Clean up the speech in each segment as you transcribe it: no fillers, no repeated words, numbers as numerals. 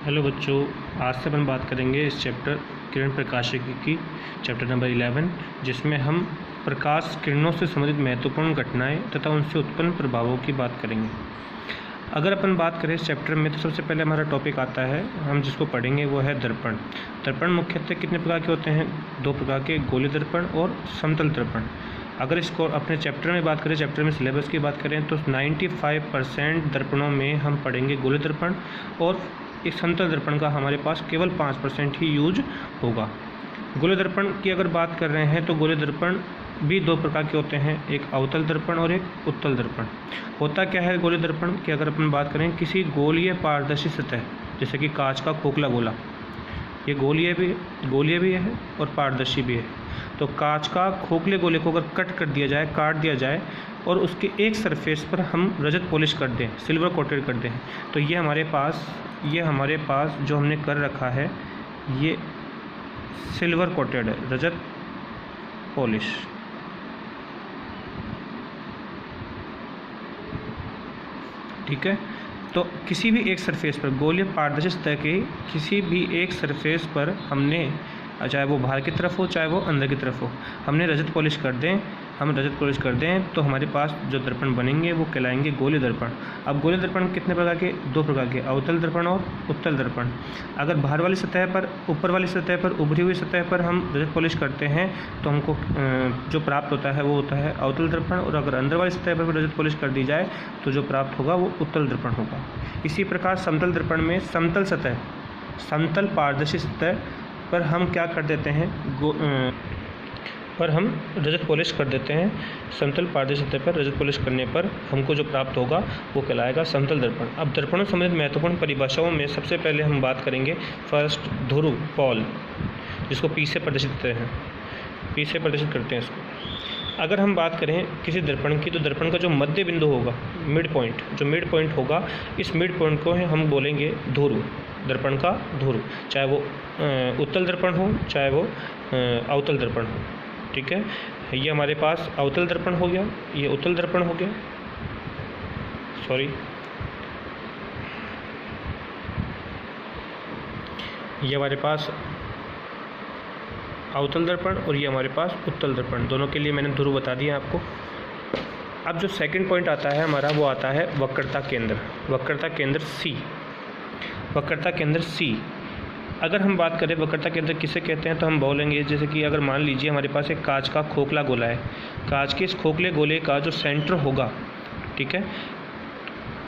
Hello बच्चों, आज से अपन बात करेंगे इस चैप्टर किरण प्रकाशिकी की चैप्टर नंबर 11, जिसमें हम प्रकाश किरणों से संबंधित महत्वपूर्ण घटनाएं तथा उनसे उत्पन्न प्रभावों की बात करेंगे। अगर अपन बात करें इस चैप्टर में तो सबसे पहले हमारा टॉपिक आता है, हम जिसको पढ़ेंगे वो है दर्पण। दर्पण मुख्यतः कितने प्रकार के होते हैं? दो प्रकार के, गोलीय दर्पण और समतल दर्पण। अगर इसको अपने चैप्टर में बात करें, चैप्टर में सिलेबस की बात करें तो 95% दर्पणों में हम पढ़ेंगे गोलीय दर्पण और एक समतल दर्पण का हमारे पास केवल 5% ही यूज होगा। गोलीय दर्पण की अगर बात कर रहे हैं तो गोलीय दर्पण भी दो प्रकार के होते हैं, एक अवतल दर्पण और एक उत्तल दर्पण। होता क्या है गोलीय दर्पण की अगर अपन बात करें, किसी गोलीय पारदर्शी सतह जैसे कि कांच का खोखला गोला, ये गोलीय भी है और पारदर्शी भी है। तो कांच का खोखले गोले को अगर कट कर दिया जाए, काट दिया जाए और उसके एक सरफेस पर हम रजत पॉलिश कर दें, सिल्वर कोटेड कर दें, तो ये हमारे पास जो हमने कर रखा है ये सिल्वर कोटेड है, रजत पॉलिश। ठीक है, तो किसी भी एक सरफेस पर, गोलीय पारदर्शी सतह के किसी भी एक सरफेस पर हमने, चाहे वो बाहर की तरफ हो चाहे वो अंदर की तरफ हो, हमने रजत पॉलिश कर दें तो हमारे पास जो दर्पण बनेंगे वो कहलाएंगे गोलीय दर्पण। अब गोलीय दर्पण कितने प्रकार के? दो प्रकार के, अवतल दर्पण और उत्तल दर्पण। अगर बाहर वाली सतह पर, ऊपर वाली सतह पर, उभरी हुई सतह पर हम रजत पॉलिश करते हैं तो हमको जो प्राप्त होता है वो होता है अवतल दर्पण, और अगर अंदर वाली सतह पर रजत पॉलिश कर दी जाए तो जो प्राप्त होगा वो उत्तल दर्पण होगा। इसी प्रकार समतल दर्पण में समतल पारदर्शी सतह पर हम क्या कर देते हैं, पर हम रजत पॉलिश कर देते हैं। समतल पारदर्शी सतह पर रजत पॉलिश करने पर हमको जो प्राप्त होगा वो कहलाएगा समतल दर्पण। अब दर्पणों से संबंधित महत्वपूर्ण परिभाषाओं में सबसे पहले हम बात करेंगे फर्स्ट ध्रुव पॉल, जिसको पी से प्रदर्शित करते हैं इसको। अगर हम बात करें किसी दर्पण की, तो दर्पण का जो मध्य बिंदु होगा, मिड पॉइंट होगा, इस मिड पॉइंट को हम बोलेंगे ध्रुव, दर्पण का ध्रुव, चाहे वो उत्तल दर्पण हो चाहे वो अवतल दर्पण हो। ठीक है, ये हमारे पास अवतल दर्पण हो गया, ये उत्तल दर्पण हो गया, ये हमारे पास अवतल दर्पण और ये हमारे पास उत्तल दर्पण। दोनों के लिए मैंने ध्रुव बता दिया आपको। अब जो सेकंड पॉइंट आता है हमारा वो आता है वक्रता केंद्र सी। अगर हम बात करें वक्रता केंद्र किसे कहते हैं तो हम बोलेंगे, जैसे कि अगर मान लीजिए हमारे पास एक कांच का खोखला गोला है, कांच के इस खोखले गोले का जो सेंटर होगा, ठीक है,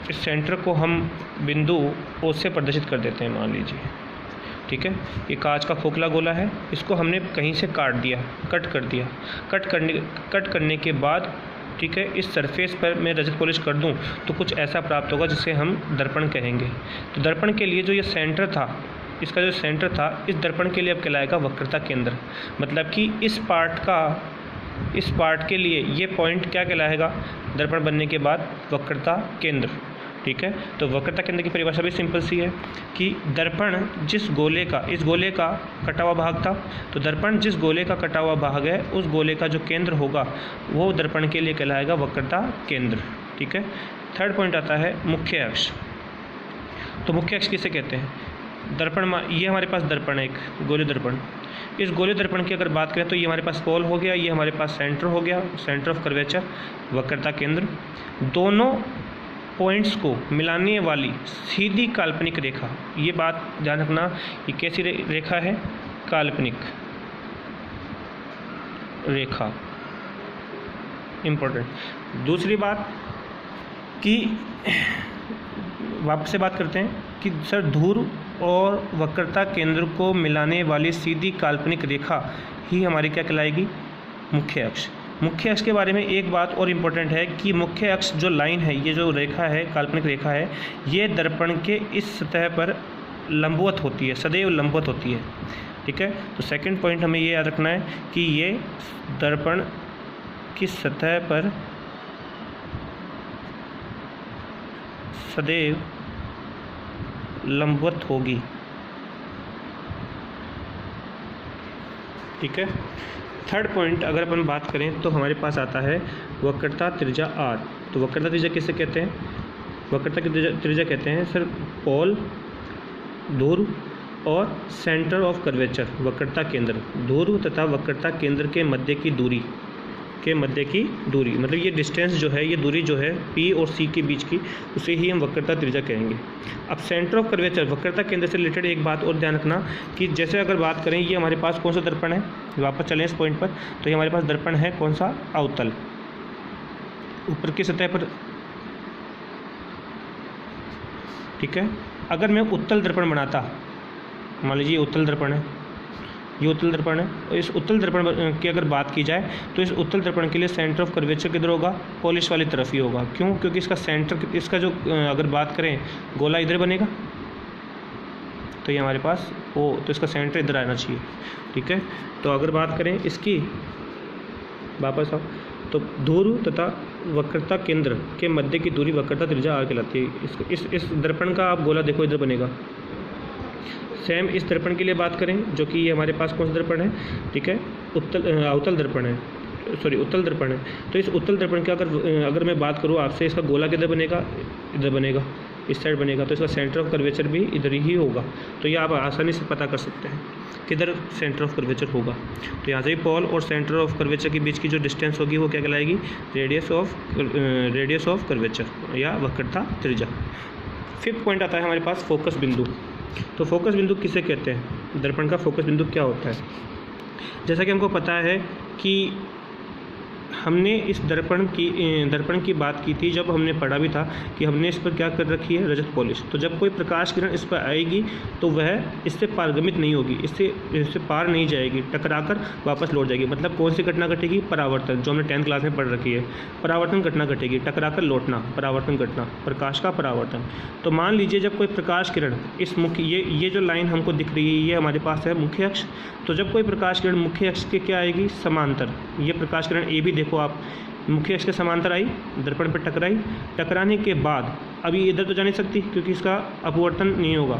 इस सेंटर को हम बिंदु O से प्रदर्शित कर देते हैं, मान लीजिए। ठीक है, ये कांच का खोखला गोला है, इसको हमने कहीं से काट दिया, कट करने के बाद, ठीक है, इस सरफेस पर मैं रजत पॉलिश कर दूं तो कुछ ऐसा प्राप्त होगा जिसे हम दर्पण कहेंगे। तो दर्पण के लिए जो ये सेंटर था, इसका जो सेंटर था, इस दर्पण के लिए अब कहलाएगा वक्रता केंद्र। मतलब कि इस पार्ट के लिए ये पॉइंट क्या कहलाएगा दर्पण बनने के बाद? वक्रता केंद्र। ठीक है, तो वक्रता केंद्र की परिभाषा भी सिंपल सी है कि दर्पण जिस गोले का, इस गोले का कटा हुआ भाग था, तो दर्पण जिस गोले का कटा हुआ भाग है उस गोले का जो केंद्र होगा वो दर्पण के लिए कहलाएगा वक्रता केंद्र। ठीक है, थर्ड पॉइंट आता है मुख्य अक्ष। तो मुख्य अक्ष किसे कहते हैं? दर्पण, ये हमारे पास दर्पण है, एक गोलीय दर्पण। इस गोलीय दर्पण की अगर बात करें तो ये हमारे पास पोल हो गया, ये हमारे पास सेंटर हो गया, सेंटर ऑफ कर्वेचर, वक्रता केंद्र। दोनों पॉइंट्स को मिलाने वाली सीधी काल्पनिक रेखा, ये बात ध्यान रखना, ये कैसी रेखा है? काल्पनिक रेखा, इम्पोर्टेंट। दूसरी बात कि वापस से बात करते हैं कि सर ध्रुव और वक्रता केंद्र को मिलाने वाली सीधी काल्पनिक रेखा ही हमारी क्या कहलाएगी? मुख्य अक्ष। मुख्य अक्ष के बारे में एक बात और इम्पोर्टेंट है कि मुख्य अक्ष जो लाइन है, ये जो रेखा है, काल्पनिक रेखा है, ये दर्पण के इस सतह पर लंबवत होती है, सदैव लंबवत होती है। ठीक है, तो सेकंड पॉइंट हमें ये याद रखना है कि ये दर्पण की सतह पर सदैव लंबवत होगी। ठीक है, थर्ड पॉइंट अगर अपन बात करें तो हमारे पास आता है वक्रता त्रिज्या r। तो वक्रता त्रिज्या किसे कहते हैं? वक्रता की त्रिज्या कहते हैं सर पोल ध्रुव और सेंटर ऑफ कर्वेचर, वक्रता केंद्र, ध्रुव तथा वक्रता केंद्र के मध्य की दूरी मतलब ये डिस्टेंस जो है, ये दूरी जो है P और C के बीच की, उसे ही हम वक्रता त्रिज्या कहेंगे। अब सेंटर ऑफ कर्वेचर, वक्रता केंद्र से रिलेटेड एक बात और ध्यान रखना कि जैसे अगर बात करें, ये हमारे पास कौन सा दर्पण है, वापस चलें इस पॉइंट पर, तो ये हमारे पास दर्पण है कौन सा, अवतल, ऊपर की सतह पर, ठीक है। अगर मैं उत्तल दर्पण बनाता, मान लीजिए उत्तल दर्पण है, ये उत्तल दर्पण है, और इस उत्तल दर्पण की अगर बात की जाए तो इस उत्तल दर्पण के लिए सेंटर ऑफ कर्वेचर किधर होगा, पॉलिश वाली तरफ ही होगा। क्यों? क्योंकि इसका सेंटर, इसका जो अगर बात करें गोला इधर बनेगा, तो ये हमारे पास ओ, तो इसका सेंटर इधर आना चाहिए, ठीक है। तो अगर बात करें इसकी, वापस आओ, तो ध्रुव तथा वक्रता केंद्र के मध्य की दूरी वक्रता त्रिज्या R कहलाती है। इस दर्पण का आप गोला देखो इधर बनेगा। सेम इस दर्पण के लिए बात करें, जो कि ये हमारे पास कौन सा दर्पण है, ठीक है, उत्तल दर्पण है, उत्तल दर्पण है। तो इस उत्तल दर्पण का अगर मैं बात करूँ आपसे, इसका गोला किधर बनेगा, इधर बनेगा, इस साइड बनेगा, तो इसका सेंटर ऑफ कर्वेचर भी इधर ही होगा। तो ये आप आसानी से पता कर सकते हैं किधर सेंटर ऑफ कर्वेचर होगा। तो यहाँ से पोल और सेंटर ऑफ कर्वेचर के बीच की जो डिस्टेंस होगी वो क्या कहलाएगी, रेडियस ऑफ कर्वेचर या वक्रता त्रिज्या। फिफ्थ पॉइंट आता है हमारे पास फोकस बिंदु। तो फोकस बिंदु किसे कहते हैं, दर्पण का फोकस बिंदु क्या होता है। जैसा कि हमको पता है कि हमने इस दर्पण की बात की थी, जब हमने पढ़ा भी था कि हमने इस पर क्या कर रखी है, रजत पॉलिश। तो जब कोई प्रकाश किरण इस पर आएगी तो वह इससे पारगमित नहीं होगी, इससे पार नहीं जाएगी, टकराकर वापस लौट जाएगी। मतलब कौन सी घटना घटेगी, परावर्तन, जो हमने 10th क्लास में पढ़ रखी है, परावर्तन घटना घटेगी, टकराकर लौटना, परावर्तन घटना, प्रकाश का परावर्तन। तो मान लीजिए जब कोई प्रकाश किरण इस मुख्य, ये जो लाइन हमको दिख रही है, ये हमारे पास है मुख्य अक्ष। तो जब कोई प्रकाश किरण मुख्य अक्ष के क्या आएगी, समांतर, ये प्रकाश किरण ए भी देखो आप, मुख्य अक्ष के समांतर आई, दर्पण पर टकराई, टकराने के बाद अभी इधर तो जा नहीं सकती क्योंकि इसका अपवर्तन नहीं होगा,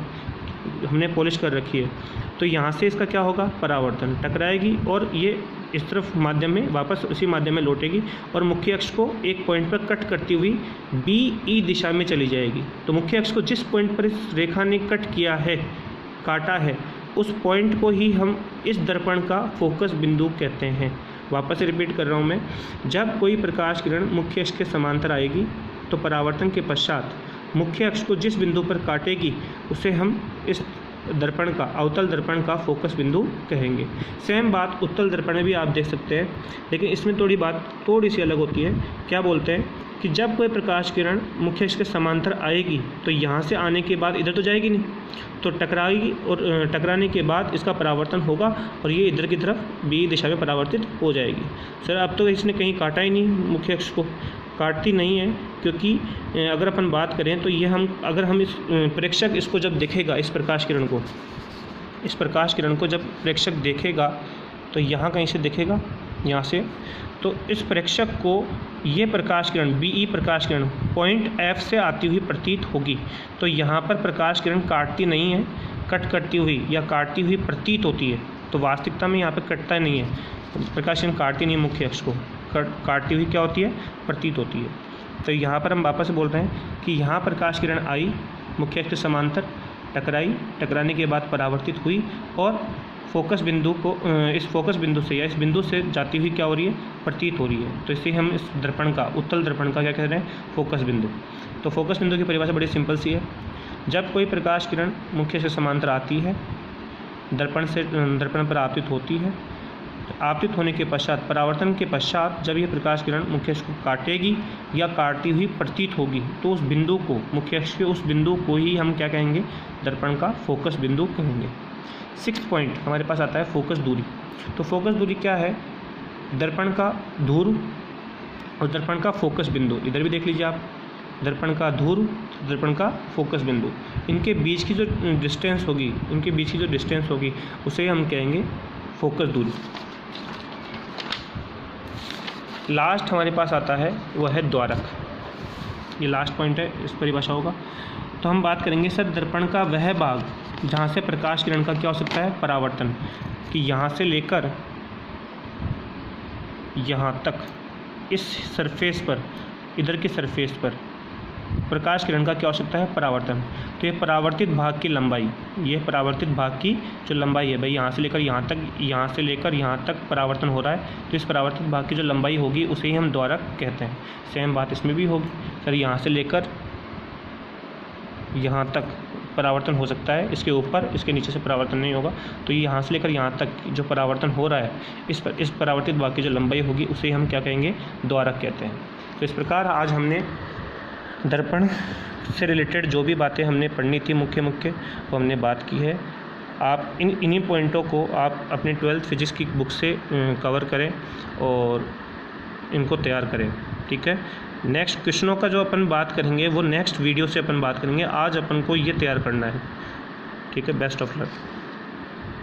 हमने पॉलिश कर रखी है। तो यहाँ से इसका क्या होगा, परावर्तन, टकराएगी और ये इस तरफ माध्यम में वापस उसी माध्यम में लौटेगी और मुख्य अक्ष को एक पॉइंट पर कट करती हुई BE दिशा में चली जाएगी। तो मुख्य अक्ष को जिस पॉइंट पर इस रेखा ने कट किया है, काटा है, उस पॉइंट को ही हम इस दर्पण का फोकस बिंदु कहते हैं। वापस से रिपीट कर रहा हूँ मैं, जब कोई प्रकाश किरण मुख्य अक्ष के समांतर आएगी तो परावर्तन के पश्चात मुख्य अक्ष को जिस बिंदु पर काटेगी उसे हम इस दर्पण का, अवतल दर्पण का फोकस बिंदु कहेंगे। सेम बात उत्तल दर्पण में भी आप देख सकते हैं, लेकिन इसमें थोड़ी सी अलग होती है। क्या बोलते हैं कि जब कोई प्रकाश किरण मुख्य अक्ष के समांतर आएगी तो यहाँ से आने के बाद इधर तो जाएगी नहीं, तो टकराएगी और टकराने के बाद इसका परावर्तन होगा और ये इधर की तरफ BE दिशा में परावर्तित हो जाएगी। सर अब तो इसने कहीं काटा ही नहीं, मुख्य अक्ष को काटती नहीं है, क्योंकि अगर अपन बात करें तो ये अगर हम इस प्रेक्षक इसको जब देखेगा, इस प्रकाश किरण को जब प्रेक्षक देखेगा तो यहाँ कहीं से देखेगा, यहाँ से, तो इस प्रेक्षक को ये प्रकाश किरण BE Prakash Kiran point F से आती हुई प्रतीत होगी। तो यहाँ पर प्रकाश किरण काटती नहीं है, कट करती हुई या काटती हुई प्रतीत होती है। तो वास्तविकता में यहाँ पर कटता नहीं है, प्रकाश किरण काटती नहीं है, मुख्य अक्ष को काटती हुई क्या होती है, प्रतीत होती है। तो यहाँ पर हम वापस से बोल रहे हैं कि यहाँ प्रकाश किरण आई, मुख्य अक्ष के समांतर टकराई, टकराने के बाद परावर्तित हुई और फोकस बिंदु को, इस फोकस बिंदु से या इस बिंदु से जाती हुई क्या हो रही है, प्रतीत हो रही है। तो इससे हम इस दर्पण का, उत्तल दर्पण का क्या कह रहे हैं, फोकस बिंदु। तो फोकस बिंदु की परिभाषा बड़ी सिंपल सी है, जब कोई प्रकाश किरण मुख्य से समांतर आती है, दर्पण पर आपतित होती है, आपतित होने के पश्चात, परावर्तन के पश्चात जब ये प्रकाश किरण मुख्य अक्ष को काटेगी या काटती हुई प्रतीत होगी, तो उस बिंदु को, मुख्य अक्ष के उस बिंदु को ही हम क्या कहेंगे, दर्पण का फोकस बिंदु कहेंगे। 6th पॉइंट हमारे पास आता है फोकस दूरी। तो फोकस दूरी क्या है, दर्पण का ध्रुव और दर्पण का फोकस बिंदु, इधर भी देख लीजिए आप, दर्पण का ध्रुव, दर्पण का फोकस बिंदु, इनके बीच की जो डिस्टेंस होगी, उसे हम कहेंगे फोकस दूरी। लास्ट हमारे पास आता है वह है द्वारक। ये लास्ट पॉइंट है, इस परिभाषा होगा। तो हम बात करेंगे सर दर्पण का वह भाग जहाँ से प्रकाश किरण का क्या हो सकता है, परावर्तन, कि यहाँ से लेकर यहाँ तक इस सरफेस पर, इधर के सरफेस पर प्रकाश किरण का क्या हो सकता है, परावर्तन। तो ये परावर्तित भाग की लंबाई, ये परावर्तित भाग की जो लंबाई है भाई, यहाँ से लेकर यहाँ तक, यहाँ से लेकर यहाँ तक परावर्तन हो रहा है, तो इस परावर्तित भाग की जो लंबाई होगी उसे ही हम द्वारक कहते हैं। सेम बात इसमें भी होगी सर, यहाँ से लेकर यहाँ तक परावर्तन हो सकता है, इसके ऊपर इसके नीचे से परावर्तन नहीं होगा। तो ये यहाँ से लेकर यहाँ तक जो परावर्तन हो रहा है, इस परावर्तित भाग की जो लंबाई होगी उसे हम क्या कहेंगे, द्वारक कहते हैं। तो इस प्रकार आज हमने दर्पण से रिलेटेड जो भी बातें हमने पढ़नी थी मुख्य वो हमने बात की है। आप इन्हीं पॉइंटों को आप अपने 12th फिजिक्स की बुक से कवर करें और इनको तैयार करें, ठीक है। नेक्स्ट क्वेश्चनों का जो अपन बात करेंगे वो नेक्स्ट वीडियो से अपन बात करेंगे। आज अपन को ये तैयार करना है, ठीक है। Best of luck.